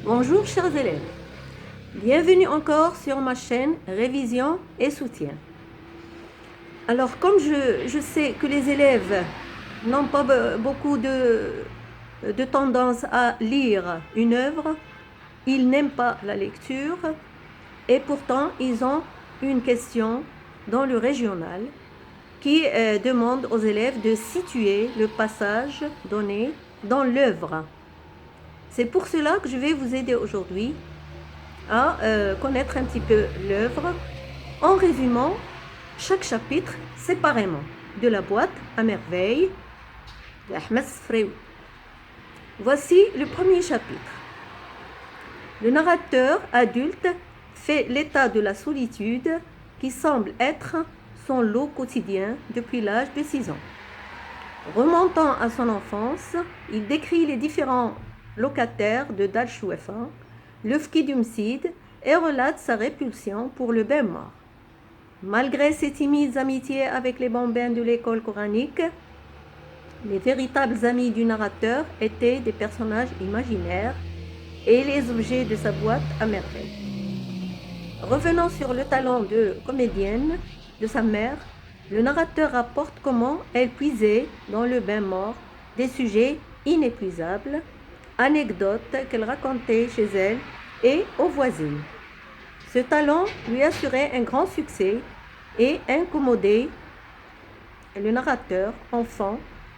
Bonjour chers élèves, bienvenue encore sur ma chaîne Révision et Soutien. Alors comme je sais que les élèves n'ont pas beaucoup de tendance à lire une œuvre, ils n'aiment pas la lecture et pourtant ils ont une question dans le régional qui demande aux élèves de situer le passage donné dans l'œuvre. C'est pour cela que je vais vous aider aujourd'hui à connaître un petit peu l'œuvre en résumant chaque chapitre séparément de la boîte à merveille d'Ahmed Sfraoui. Voici le premier chapitre. Le narrateur adulte fait l'état de la solitude qui semble être son lot quotidien depuis l'âge de 6 ans. Remontant à son enfance, il décrit les différents locataires de Dal Chouefa, le Fki du Msid, et relate sa répulsion pour le bain mort. Malgré ses timides amitiés avec les bambins de l'école coranique, les véritables amis du narrateur étaient des personnages imaginaires et les objets de sa boîte à merveille. Revenant sur le talent de comédienne de sa mère, le narrateur rapporte comment elle puisait dans le bain mort des sujets inépuisables, anecdotes qu'elle racontait chez elle et aux voisines. Ce talent lui assurait un grand succès et incommodait le narrateur enfant,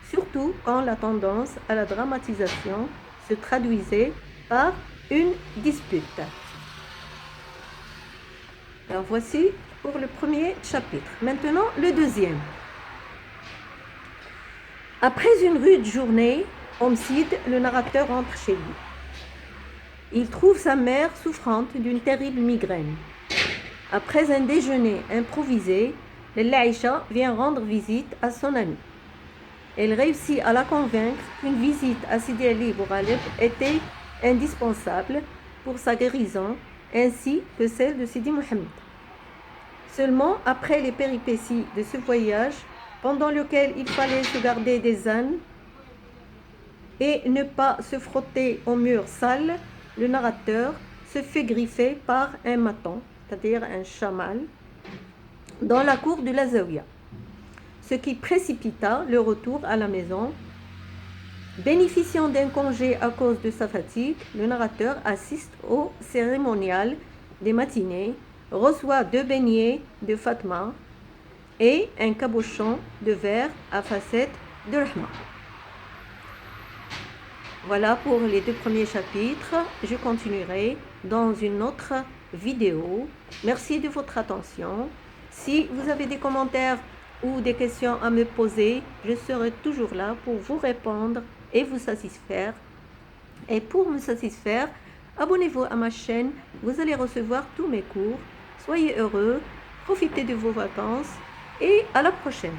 surtout quand la tendance à la dramatisation se traduisait par une dispute. Alors voici pour le premier chapitre. Maintenant le deuxième. Après une rude journée, Msid, le narrateur rentre chez lui. Il trouve sa mère souffrante d'une terrible migraine. Après un déjeuner improvisé, Aïcha vient rendre visite à son amie. Elle réussit à la convaincre qu'une visite à Sidi Ali Bouraleb était indispensable pour sa guérison, ainsi que celle de Sidi Mohamed. Seulement après les péripéties de ce voyage, pendant lequel il fallait se garder des ânes et ne pas se frotter aux murs sales, le narrateur se fait griffer par un maton, c'est-à-dire un chamal, dans la cour de la Zawiya, ce qui précipita le retour à la maison. Bénéficiant d'un congé à cause de sa fatigue, le narrateur assiste au cérémonial des matinées, reçoit 2 beignets de Fatma et un cabochon de verre à facettes de Rahma. Voilà pour les 2 premiers chapitres. Je continuerai dans une autre vidéo. Merci de votre attention. Si vous avez des commentaires ou des questions à me poser, je serai toujours là pour vous répondre et vous satisfaire. Et pour me satisfaire, abonnez-vous à ma chaîne. Vous allez recevoir tous mes cours. Soyez heureux, profitez de vos vacances et à la prochaine.